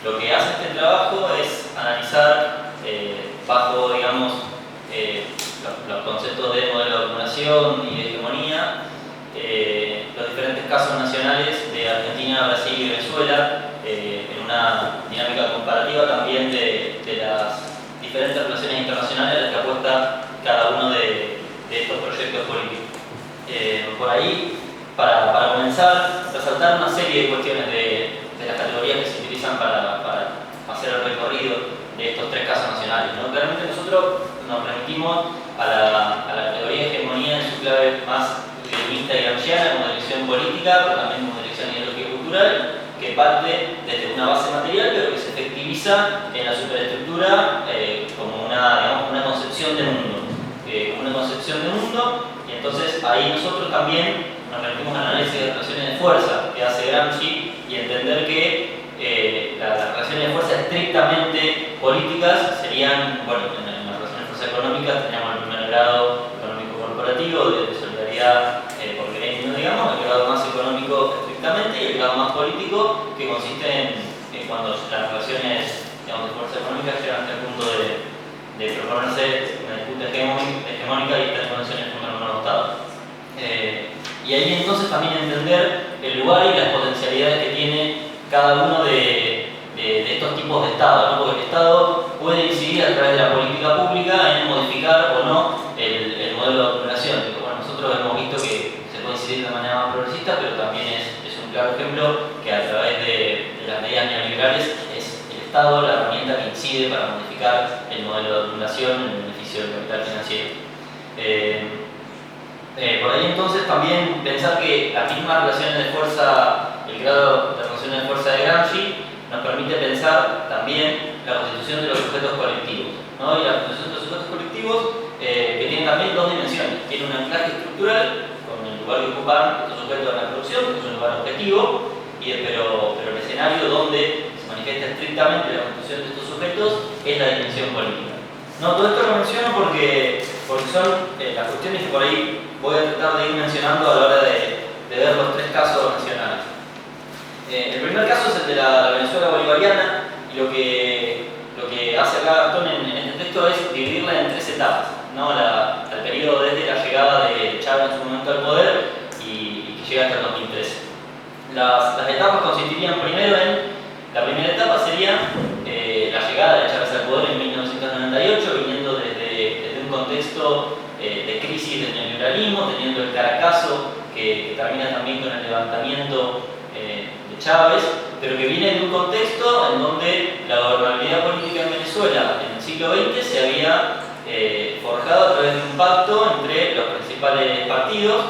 lo que hace este trabajo es analizar bajo, digamos, los conceptos de modelo de acumulación y de hegemonía, los diferentes casos nacionales de Argentina, Brasil y Venezuela, en una dinámica comparativa también de las diferentes relaciones internacionales a las que apuesta cada uno de estos proyectos políticos. Por ahí, para comenzar, resaltar una serie de cuestiones de las categorías que se utilizan para hacer el recorrido de estos tres casos nacionales, ¿no? Claramente nosotros nos remitimos a la categoría de hegemonía en su clave más leninista y gramsciana como dirección política, pero también como dirección ideológica y cultural, que parte desde una base material, pero que se efectiviza en la superestructura como una concepción de mundo. Y entonces ahí nosotros también nos remitimos al análisis de relaciones de fuerza que hace Gramsci y entender que las relaciones de fuerza estrictamente políticas serían, bueno, en las relaciones de fuerza económicas teníamos el primer grado económico corporativo de solidaridad por gremio, digamos, el grado más económico estrictamente y el grado más político que consiste en cuando las relaciones, digamos, de fuerza económica llegan hasta el punto de proponerse una disputa hegemónica y estas condiciones con el nuevo Estado. Y ahí entonces también entender el lugar y las potencialidades que tiene cada uno de estos tipos de Estado, ¿no? Porque el Estado puede incidir a través de la política pública en modificar o no el modelo de acumulación. Bueno, nosotros hemos visto que se puede incidir de manera más progresista, pero también es un claro ejemplo que a través de las medidas neoliberales es el Estado la herramienta que incide para modificar el modelo de acumulación en beneficio del capital financiero. Por ahí entonces también pensar que las mismas relaciones de fuerza, el grado de relaciones de fuerza de Gramsci nos permite pensar también la constitución de los sujetos colectivos, ¿no? Y la constitución de los sujetos colectivos que tiene también dos dimensiones. Tiene un anclaje estructural con el lugar que ocupan estos sujetos de la producción, que es un lugar objetivo, pero el escenario donde se manifiesta estrictamente la constitución de estos sujetos es la dimensión política. No, todo esto lo menciono porque son las cuestiones que por ahí voy a tratar de ir mencionando a la hora de ver los tres casos nacionales. El primer caso es el de la Venezuela bolivariana y lo que hace acá Gastón en este texto es dividirla en tres etapas, ¿no? El periodo desde la llegada de Chávez en su momento al poder y que llega hasta el 2013. Las etapas consistirían primero la primera etapa sería la llegada de Chávez al poder en 1998, viniendo desde un contexto de crisis del neoliberalismo, teniendo el Caracazo que termina también con el levantamiento de Chávez, pero que viene de un contexto en donde la gobernabilidad política en Venezuela en el siglo XX se había forjado a través de un pacto entre los principales partidos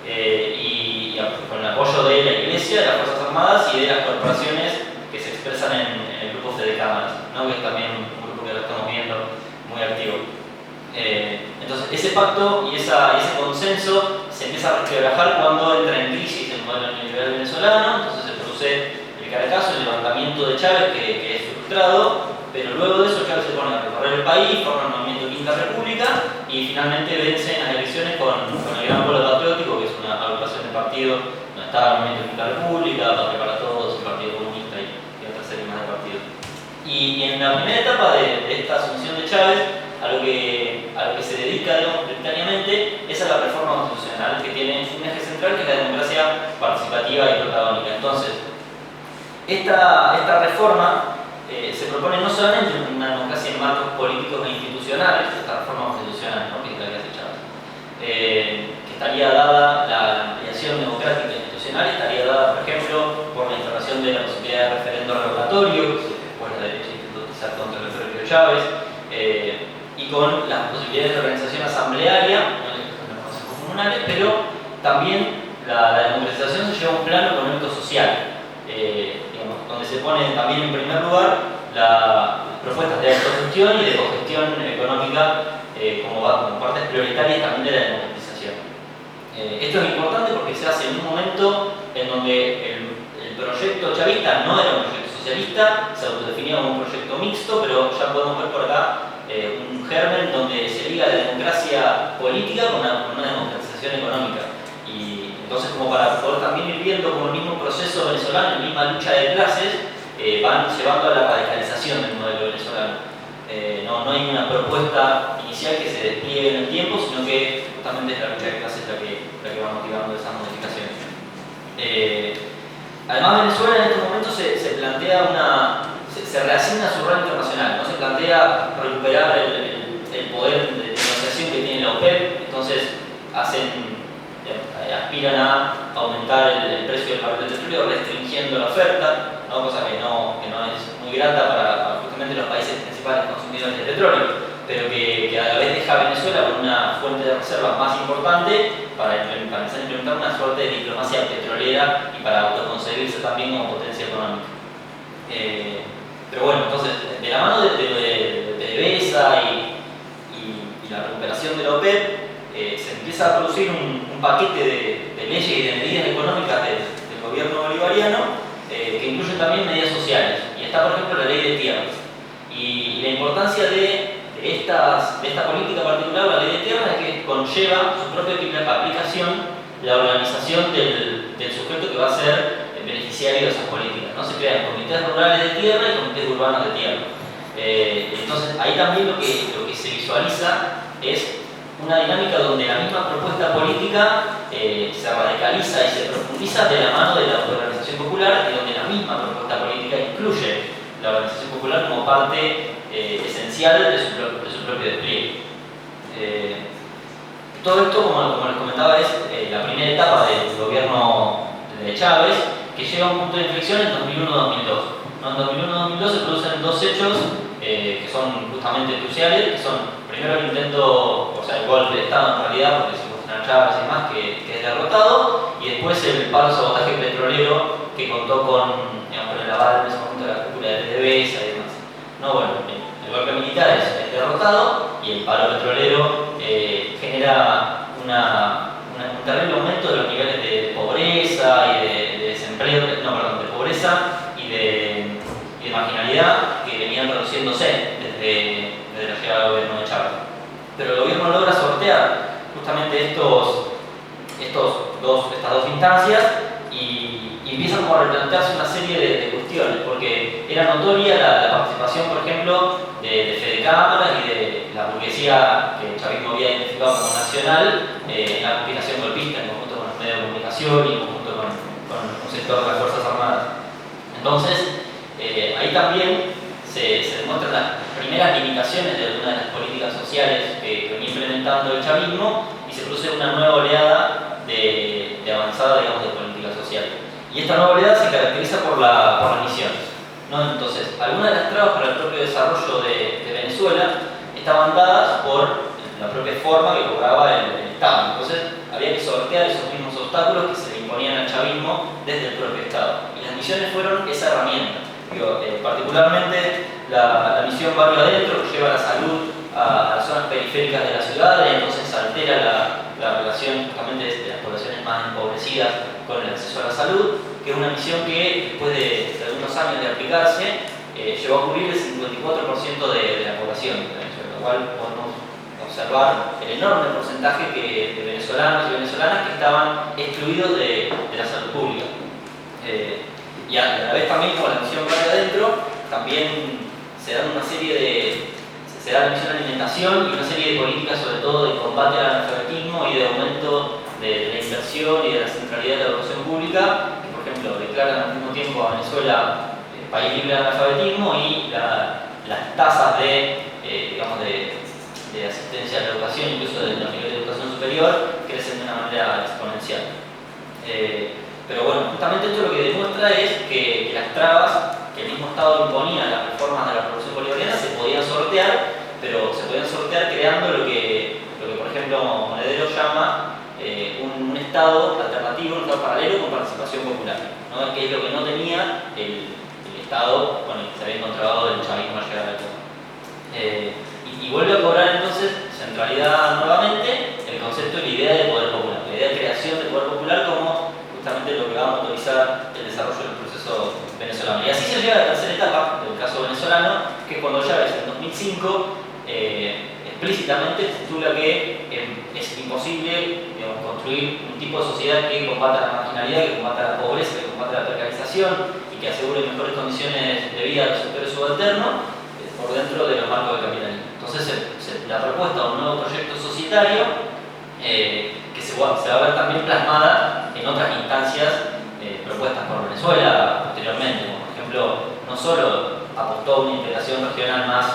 y con el apoyo de la Iglesia, de las Fuerzas Armadas y de las corporaciones que se expresan en el grupo Fede Cámaras, ¿no? Que es también un grupo que lo estamos viendo muy activo. Entonces ese pacto y ese consenso se empieza a resquebrajar cuando entra en crisis el modelo neoliberal venezolano. Entonces se produce el Caracazo, el levantamiento de Chávez que es frustrado, pero luego de eso Chávez se pone a recorrer el país, forma el movimiento Quinta República y finalmente vence en las elecciones con el Gran Polo Patriótico, que es una agrupación de partidos donde estaba el movimiento Quinta República, Patria para Todos, el Partido Comunista y otra serie más de partidos. Y en la primera etapa de esta asunción de Chávez, a lo que se dedica, digamos, prioritariamente es a la reforma constitucional, que tiene un eje central que es la democracia participativa y protagónica. Entonces, esta reforma se propone no solamente una democracia en marcos políticos e institucionales, esta reforma constitucional, ¿no? Que es la que hace Chávez, que estaría dada la ampliación democrática e institucional, estaría dada, por ejemplo, por la instauración de la posibilidad de referendo revocatorio, que después la derecha intentó utilizar contra el referendo de Chávez, y con las posibilidades de organización asamblearia en los consejos comunales, pero también la democratización se lleva a un plano económico-social, donde se ponen también en primer lugar las propuestas de autogestión y de cogestión económica como partes prioritarias también de la democratización. Esto es importante porque se hace en un momento en donde el proyecto chavista no era un proyecto socialista, se autodefinía como un proyecto mixto, pero ya podemos ver por acá un germen donde se liga la democracia política con una democratización económica. Y entonces, como para poder también ir viendo como el mismo proceso venezolano, la misma lucha de clases, van llevando a la radicalización del modelo venezolano. No hay una propuesta inicial que se despliegue en el tiempo, sino que justamente es la lucha de clases la que va motivando esas modificaciones. Además, Venezuela en estos momentos se plantea se reasigna su rol internacional, ¿no? Se plantea recuperar el poder de negociación que tiene la OPEP, entonces aspiran a aumentar el precio del barril de petróleo restringiendo la oferta, ¿no? Cosa que no es muy grata para justamente los países principales consumidores de petróleo, pero que a la vez deja a Venezuela con una fuente de reservas más importante para empezar a implementar una suerte de diplomacia petrolera y para autoconcebirse también como potencia económica. Pero bueno, entonces, de la mano de PDVSA y la recuperación de la OPEP, se empieza a producir un paquete de leyes y de medidas económicas del gobierno bolivariano que incluyen también medidas sociales. Y está, por ejemplo, la ley de tierras. Y la importancia de esta política particular, la ley de tierras, es que conlleva su propia aplicación la organización del sujeto que va a ser beneficiario de esas políticas, ¿no? Se crean comités rurales de tierra y comités urbanos de tierra. Entonces, ahí también lo que se visualiza es una dinámica donde la misma propuesta política se radicaliza y se profundiza de la mano de la organización popular, y donde la misma propuesta política incluye la organización popular como parte esencial de su propio despliegue. Todo esto, como les comentaba, es la primera etapa del gobierno de Chávez, que llega a un punto de inflexión en 2001-2002. ¿No? En 2001-2002 se producen dos hechos que son justamente cruciales, que son primero el intento, o sea, el golpe de Estado en realidad, porque se muestran Chávez y demás, que es derrotado, y después el paro sabotaje petrolero que contó con el aval en ese momento de la cúpula de PDVSA y demás. No, bueno, el golpe militar es derrotado y el paro petrolero genera un terrible aumento de los niveles de pobreza y de desempleo, de pobreza y de marginalidad que venían reduciéndose desde la llegada del gobierno de Chávez. Pero el gobierno logra sortear justamente estas dos instancias y empiezan como a replantearse una serie de cuestiones, porque era notoria la participación, por ejemplo, de Fede Cámaras y de la burguesía que el chavismo había identificado como nacional en la conspiración golpista, en conjunto con los medios de comunicación y en conjunto con un sector de las Fuerzas Armadas. Entonces, ahí también se demuestran las primeras limitaciones de algunas de las políticas sociales que venía implementando el chavismo y se produce una nueva oleada de avanzada, digamos, de política social. Y esta nueva oleada se caracteriza por las misiones, ¿no? Entonces, algunas de las trabas para el propio desarrollo de Venezuela estaban dadas por la propia forma que cobraba el Estado. Entonces, había que sortear esos mismos obstáculos que se le imponían al chavismo desde el propio Estado. Y las misiones fueron esa herramienta. Particularmente la misión Barrio Adentro, que lleva la salud a las zonas periféricas de la ciudad, y entonces altera la relación justamente de las poblaciones más empobrecidas con el acceso a la salud, que es una misión que después de algunos años de aplicarse llegó a cubrir el 54% de la población de Venezuela, lo cual podemos observar el enorme porcentaje de venezolanos y venezolanas que estaban excluidos de la salud pública. Y a la vez también, con la misión Barrio Adentro, también se da una serie se da la misión de alimentación y una serie de políticas, sobre todo de combate al analfabetismo y de aumento de la inversión y de la centralidad de la educación pública, que por ejemplo declaran al mismo tiempo a Venezuela país libre de analfabetismo, y las tasas de asistencia a la educación, incluso de los niveles de educación superior, crecen de una manera exponencial. Pero bueno, justamente esto lo que demuestra es que las trabas que el mismo Estado imponía a las reformas de la Revolución Bolivariana se podían sortear, pero se podían sortear creando lo que por ejemplo Monedero llama un Estado alternativo, un Estado paralelo con participación popular, ¿no? Que es lo que no tenía el Estado con el que se había encontrado el chavismo al llegar al poder. Y vuelve a cobrar entonces centralidad nuevamente el concepto y la idea de poder popular, la idea de creación de poder popular como justamente lo que va a motorizar el desarrollo del proceso venezolano. Y así se llega a la tercera etapa del caso venezolano, que es cuando Chávez en 2005 explícitamente titula que es imposible, construir un tipo de sociedad que combata la marginalidad, que combata la pobreza, que combata la precarización, y y que asegure mejores condiciones de vida a los sectores subalternos por dentro de los marcos del capitalismo. Entonces la propuesta de un nuevo proyecto societario que se va a ver también plasmada en otras instancias propuestas por Venezuela posteriormente, como por ejemplo, no solo apostó a una integración regional más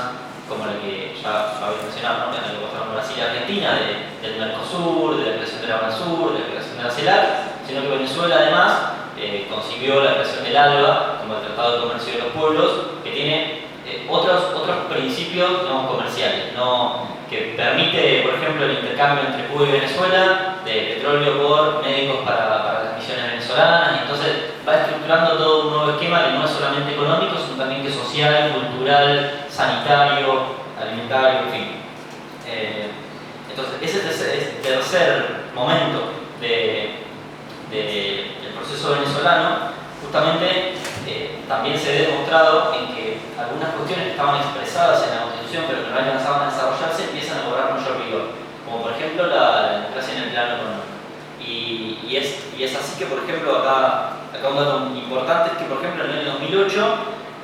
como la que ya había mencionado, ¿no? En la que apostaron Brasil y Argentina, del Mercosur, de la creación de la UNASUR, de la creación de la CELAC, sino que Venezuela además concibió la creación del ALBA como el Tratado de Comercio de los Pueblos, que tiene otros principios, digamos, comerciales, ¿no? Que permite, por ejemplo, el intercambio entre Cuba y Venezuela de petróleo por médicos para las misiones venezolanas, y entonces va estructurando todo un nuevo esquema que no es solamente económico, sino también que es social, cultural, sanitario, alimentario, en fin. Entonces, ese tercer momento del proceso venezolano, justamente también se ve demostrado en que algunas cuestiones que estaban expresadas en la Constitución pero que no alcanzaban a desarrollarse empiezan a cobrar mayor vigor, como por ejemplo la democracia en el plano económico. Y es así que, por ejemplo, acá un dato importante es que, por ejemplo, en el año 2008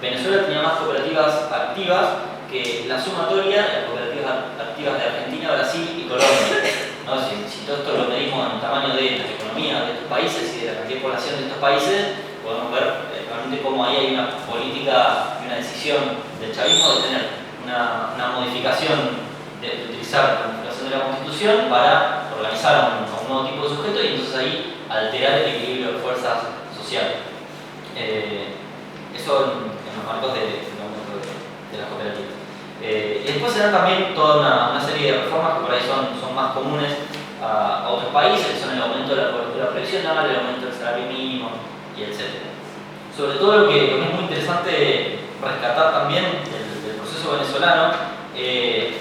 Venezuela tenía más cooperativas activas que la sumatoria de las cooperativas activas de Argentina, Brasil y Colombia, ¿no? Si todo esto lo medimos en el tamaño de las economías de estos países y de la cantidad de población de estos países, podemos ver realmente cómo ahí hay una política y una decisión del chavismo de tener una modificación, de utilizar la modificación de la Constitución para organizar a un nuevo tipo de sujeto y entonces ahí alterar el equilibrio de fuerzas sociales. Eso en los marcos de las cooperativas. Y después se dan también toda una serie de reformas que por ahí son más comunes a otros países, que son el aumento de la cobertura previsional, el aumento del salario mínimo, y etc. Sobre todo lo que es muy interesante rescatar también del proceso venezolano es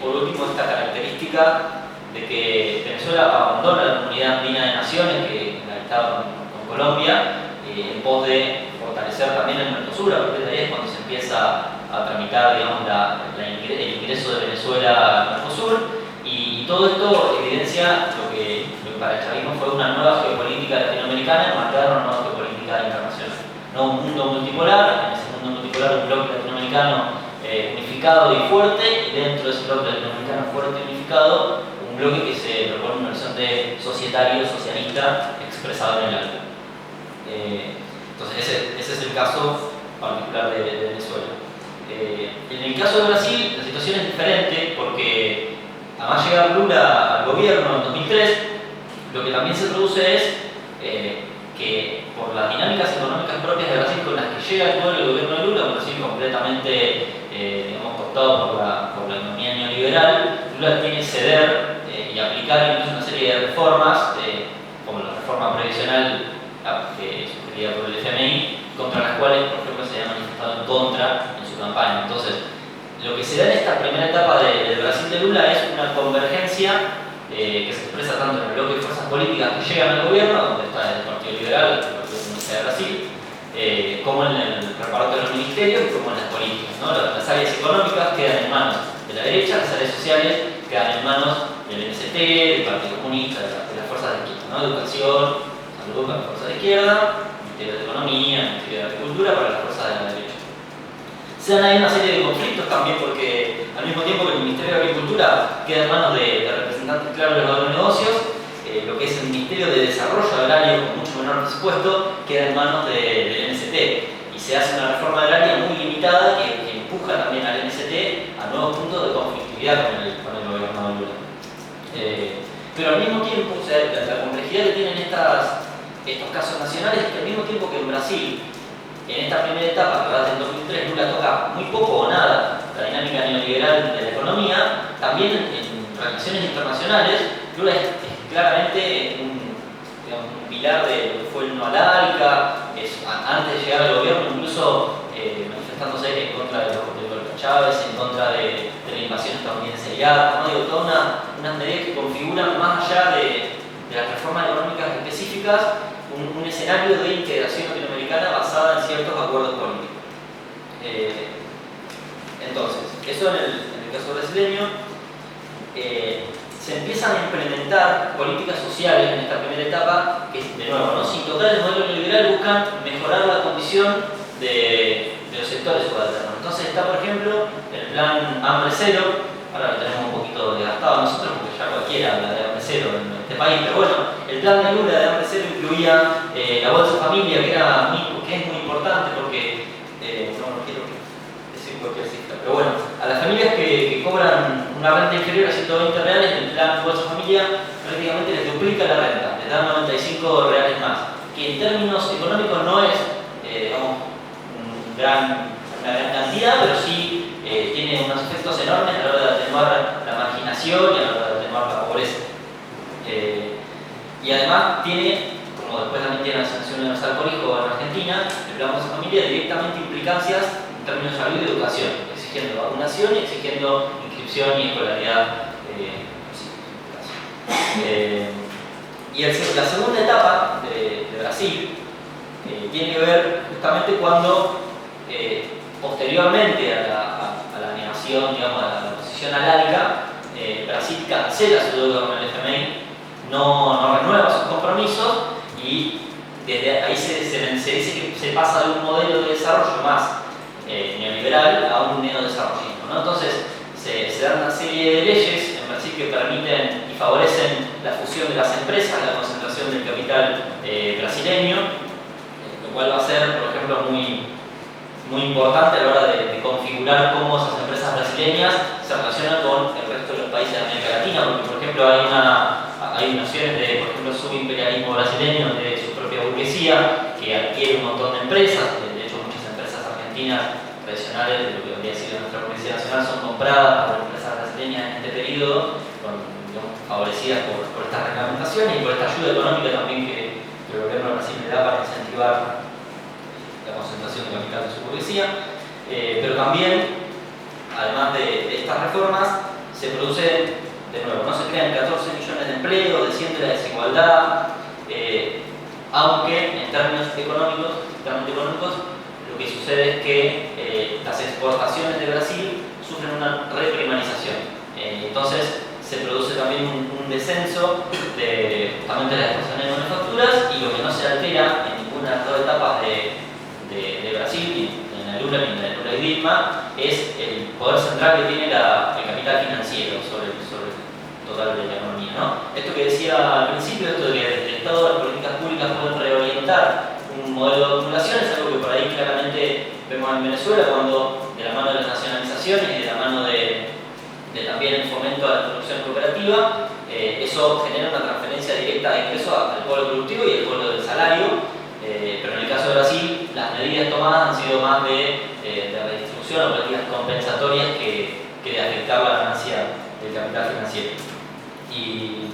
por último esta característica de que Venezuela abandona la Comunidad Andina de Naciones que la estaba con Colombia en pos de fortalecer también el Mercosur. A partir de ahí es cuando se empieza a tramitar, digamos, el ingreso de Venezuela al Mercosur, y todo esto evidencia lo que para el chavismo fue una nueva geopolítica latinoamericana enmarcada en una nueva geopolítica internacional. No un mundo multipolar, en ese mundo multipolar un bloque latinoamericano unificado y fuerte, y dentro de ese bloque latinoamericano fuerte y unificado, un bloque que se propone una horizonte societario, socialista, expresado en el ALBA. Entonces ese es el caso particular de Venezuela. En el caso de Brasil, la situación es diferente porque además de llegar Lula al gobierno en 2003, lo que también se produce es que por las dinámicas económicas propias de Brasil con las que llega el gobierno de Lula, un Brasil completamente cooptado por la economía neoliberal, Lula tiene que ceder y aplicar incluso una serie de reformas, como la reforma previsional sugerida por el FMI, contra las cuales, por ejemplo, se ha manifestado en contra en su campaña. Entonces, lo que se da en esta primera etapa del Brasil de Lula es una convergencia que se expresa tanto en el bloque de fuerzas políticas que llegan al gobierno, donde está el Partido Liberal, el Partido Comunista de Brasil, como en el reparto de los ministerios y como en las políticas, ¿no? Las áreas económicas quedan en manos de la derecha, las áreas sociales quedan en manos del MST, del Partido Comunista, de las fuerzas de izquierda, ¿no? Educación, salud para las fuerzas de izquierda, Ministerio de Economía, Ministerio de Agricultura para las fuerzas de la derecha. Se dan ahí una serie de conflictos también porque al mismo tiempo que el Ministerio de Agricultura queda en manos de representantes claros de los agronegocios, lo que es el Ministerio de Desarrollo Agrario con mucho menor presupuesto queda en manos del MST, y se hace una reforma agraria muy limitada que empuja también al MST a nuevos puntos de conflictividad con el gobierno de Lula. Pero al mismo tiempo, o sea, la complejidad que tienen estos casos nacionales es que al mismo tiempo que en Brasil, en esta primera etapa, que va desde el 2003, Lula toca muy poco o nada la dinámica neoliberal de la economía, también en relaciones internacionales, Lula es claramente un pilar de lo que fue el no al ALCA, antes de llegar al gobierno, incluso manifestándose en contra de Chávez, en contra de la invasión estadounidense de Irak, ¿no? Digo, todas unas medidas que configuran, más allá de las reformas económicas específicas, un escenario de integración latinoamericana basada en ciertos acuerdos políticos. Entonces, eso en el caso brasileño. se empiezan a implementar políticas sociales en esta primera etapa que, de nuevo, ¿no? Sin tocar el modelo neoliberal, buscan mejorar la condición de los sectores subalternos. Entonces está, por ejemplo, el plan Hambre Cero. Ahora lo tenemos un poquito desgastado nosotros porque ya cualquiera habla de Hambre Cero en este país, pero bueno, el plan de Lula de Hambre Cero incluía la Bolsa Familia, que es muy importante porque, no quiero decir cualquier cifra, pero bueno, a las familias que cobran una renta inferior a 120 reales, el plan Bolsa Familia prácticamente les duplica la renta, les da 95 reales más, que en términos económicos no es, una gran cantidad, pero sí tiene unos efectos enormes a la hora de atenuar la marginación y a la hora de atenuar la pobreza. Y además tiene, como después también tiene la sanción universal por hijo en Argentina, el plan Bolsa Familia directamente implicancias en términos de salud y educación, exigiendo vacunación y exigiendo inscripción y escolaridad. Y la segunda etapa de Brasil tiene que ver justamente cuando posteriormente a la negación, digamos, a la oposición alárica, Brasil cancela su deuda con el FMI, no renueva sus compromisos y desde ahí se dice que se pasa de un modelo de desarrollo más neoliberal a un neodesarrollismo, ¿no? Entonces se dan una serie de leyes en Brasil que permiten y favorecen la fusión de las empresas, la concentración del capital brasileño, lo cual va a ser, por ejemplo, muy importante a la hora de configurar cómo esas empresas brasileñas se relacionan con el resto de los países de América Latina, porque por ejemplo hay nociones de, por ejemplo, subimperialismo brasileño, de su propia burguesía, que adquiere un montón de empresas. De hecho, muchas empresas argentinas tradicionales, de lo que habría sido nuestra burguesía nacional, son compradas por empresas brasileñas en este periodo, digamos, favorecidas por estas reglamentaciones y por esta ayuda económica también que el gobierno de Brasil le da para incentivar la concentración de capital de su burguesía, pero también, además de estas reformas, se produce, de nuevo, no se crean 14 millones de empleos, desciende la desigualdad, aunque en términos económicos, estrictamente económicos, lo que sucede es que las exportaciones de Brasil sufren una reprimarización. Entonces se produce también un descenso de justamente las exportaciones de manufacturas, y lo que no se altera en ninguna de las dos etapas de Brasil, ni en la Lula ni en la Lula y Dilma, es el poder central que tiene el capital financiero sobre el total de la economía, ¿no? Esto que decía al principio, esto de que el Estado de las políticas públicas pueden reorientar un modelo de acumulación, es algo que por ahí claramente vemos en Venezuela, cuando de la mano de las nacionalizaciones y de la mano de también el fomento a la producción cooperativa, eso genera una transferencia directa de ingresos al pueblo productivo y al pueblo del salario. Pero en el caso de Brasil, las medidas tomadas han sido más de redistribución o políticas compensatorias que de afectar la ganancia del capital financiero. Y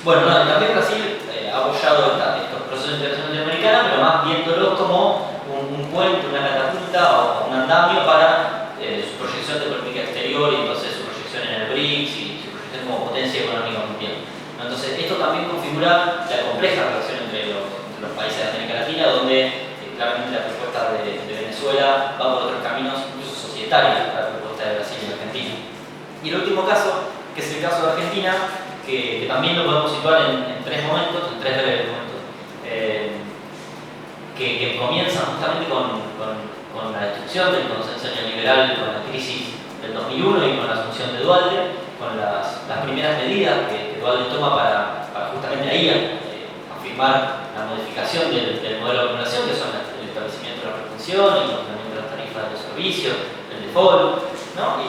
bueno, también Brasil ha apoyado estos procesos de integración latinoamericana, pero más viéndolos como un puente, una catapulta o un andamio para su proyección de política exterior, y entonces su proyección en el BRICS y su proyección como potencia económica mundial. Entonces esto también configura la compleja relación entre los países de América Latina, donde claramente la propuesta de Venezuela va por otros caminos, incluso societarios, a la propuesta de Brasil y Argentina. Y el último caso, que es el caso de Argentina, que también lo podemos situar en tres momentos, en tres breves momentos, que comienzan justamente con la destrucción del consenso neoliberal, con la crisis del 2001 y con la asunción de Dualde, con las primeras medidas que Dualde toma para justamente ahí afirmar la modificación del modelo de acumulación, que son el establecimiento de la retención, el incremento de las tarifas de los servicios, el default, ¿no?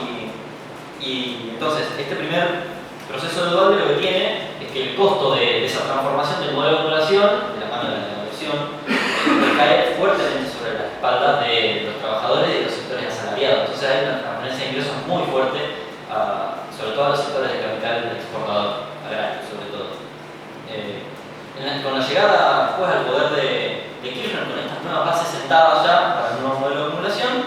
Y entonces este primer proceso de Dualde lo que tiene es que el costo de esa transformación del modelo de acumulación, de la mano de la devaluación, recae fuertemente sobre las espaldas de los trabajadores y de los sectores asalariados. Entonces hay una transferencia de ingresos muy fuerte, sobre todo a los sectores de capital exportador, agrario sobre todo. Con la llegada después al poder de Kirchner, con estas nuevas bases sentadas ya para un nuevo modelo de acumulación,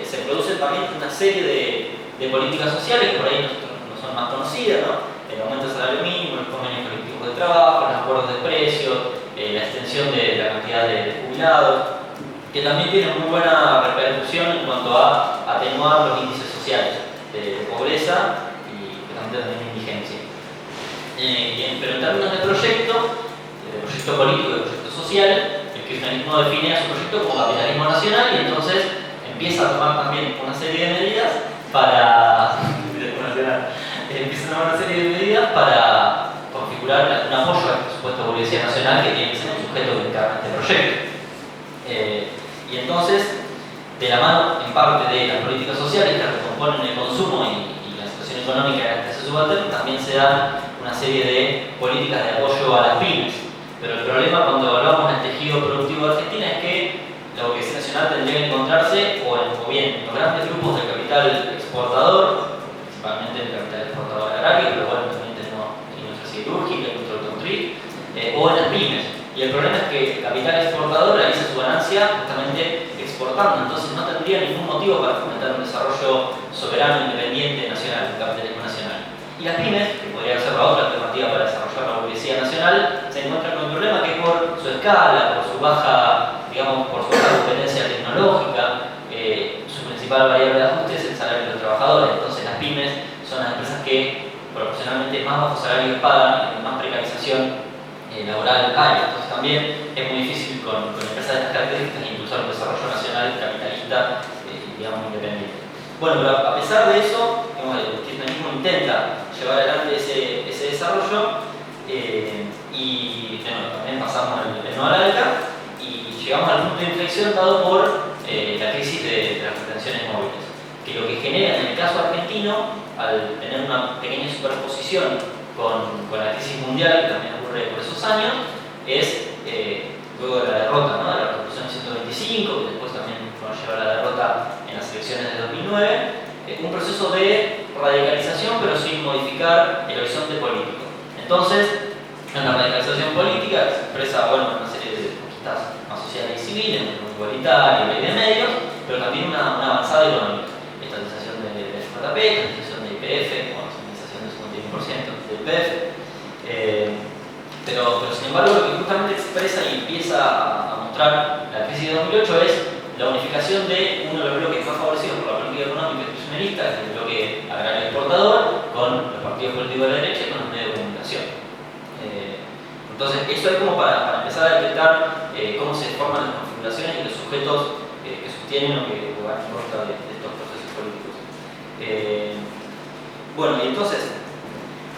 se produce también una serie de políticas sociales que por ahí no son más conocidas, ¿no? El aumento del salario mínimo, los convenios colectivos de trabajo, los acuerdos de precios, la extensión de la cantidad de jubilados, que también tienen muy buena repercusión en cuanto a atenuar los índices sociales de pobreza y también de indigencia. Pero en términos de proyecto político y de proyecto social, el kirchnerismo define a su proyecto como capitalismo nacional y entonces empieza a tomar también una serie de medidas para configurar un apoyo al presupuesto de burguesía nacional que tiene que ser un sujeto que encarna este proyecto. Y entonces, de la mano en parte de las políticas sociales que recomponen el consumo y la situación económica de la clase subalterna, también se dan una serie de políticas de apoyo a las pymes. Pero el problema cuando evaluamos el tejido productivo de Argentina es que la burguesía nacional tendría que encontrarse o bien en los grandes grupos del capital exportador, principalmente el capital exportador agrario, pero bueno, también tenemos industria siderúrgica, industria automotriz, o en las pymes. Y el problema es que el capital exportador realiza su ganancia justamente exportando, entonces no tendría ningún motivo para fomentar un desarrollo soberano, independiente, nacional, un capitalismo nacional. Y las pymes, que podría ser la otra alternativa para desarrollar la burguesía nacional, se encuentran con un problema que por su escala, por su baja, digamos, por su baja competencia tecnológica, su principal variable de ajuste es el salario de los trabajadores. Entonces las pymes son las empresas que proporcionalmente más bajos salarios pagan y más precarización laboral hay. Entonces también es muy difícil con empresas de estas características impulsar un desarrollo nacional capitalista, digamos, independiente. Bueno, pero a pesar de eso, el kirchnerismo intenta llevar adelante ese desarrollo y bueno, también pasamos el no al ALCA y llegamos al punto de inflexión dado por la crisis de las retenciones móviles, que lo que genera en el caso argentino, al tener una pequeña superposición con la crisis mundial, que también ocurre por esos años, es luego de la derrota, ¿no?, de la Revolución de 125, que después también nos lleva a la derrota en las elecciones de 2009, un proceso de radicalización pero sin modificar el horizonte político. Entonces, en la radicalización política se expresa, bueno, una serie de conquistas más sociales y civiles, un igualitario, ley de medios, pero también una avanzada económica. Estatización del JP, estatización de IPF, bueno, estatización del 51% del IPF. Pero sin embargo, lo que justamente expresa y empieza a mostrar la crisis de 2008 es la unificación de uno de los bloques más favorecidos por la política económica kirchnerista, que es el bloque agrario exportador, con los partidos políticos de la derecha y con los medios de comunicación. Entonces, eso es como para empezar a detectar cómo se forman las configuraciones y los sujetos que sostienen o que van en contra de estos procesos políticos. Bueno, y entonces,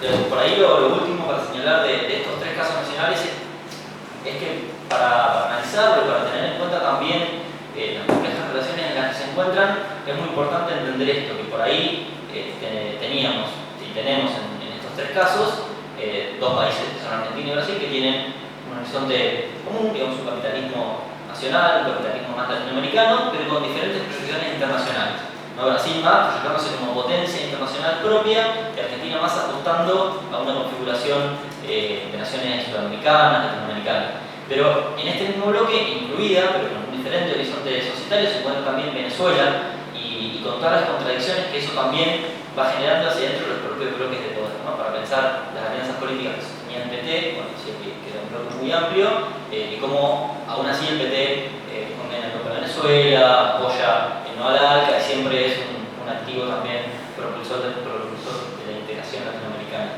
por ahí lo último para señalar de estos tres casos nacionales es que para analizarlo y para tener en cuenta también las complejas relaciones en las que se encuentran, es muy importante entender esto, que por ahí teníamos y tenemos en estos tres casos dos países, que son Argentina y Brasil, que tienen un horizonte común, digamos un capitalismo nacional, un capitalismo más latinoamericano, pero con diferentes proyecciones internacionales. ¿No? Brasil más proyectándose como potencia internacional propia y Argentina más apostando a una configuración de naciones sudamericanas, latinoamericanas. Pero en este mismo bloque, incluida, pero con un diferente horizonte societario, se encuentra también Venezuela y con todas las contradicciones que eso también va generando hacia dentro de los propios bloques de poder, ¿no? Para pensar las alianzas políticas que sostenía el PT, bueno, decía que era un bloque muy amplio, y cómo aún así el PT condena el bloque de Venezuela, apoya el no al ALCA, y siempre es un activo también propulsor de la integración latinoamericana.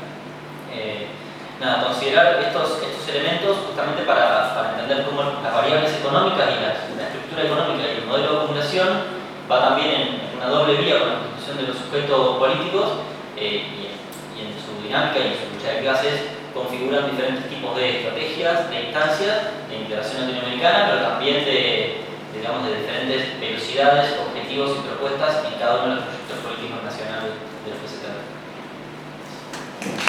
Nada, considerar estos elementos justamente para entender cómo las variables económicas y la estructura económica y el modelo de acumulación va también en una doble vía con la constitución de los sujetos políticos y en su dinámica y en su lucha de clases configuran diferentes tipos de estrategias, de instancias de integración latinoamericana, pero también digamos, de diferentes velocidades, objetivos y propuestas en cada uno de los proyectos políticos nacionales de los que se trata.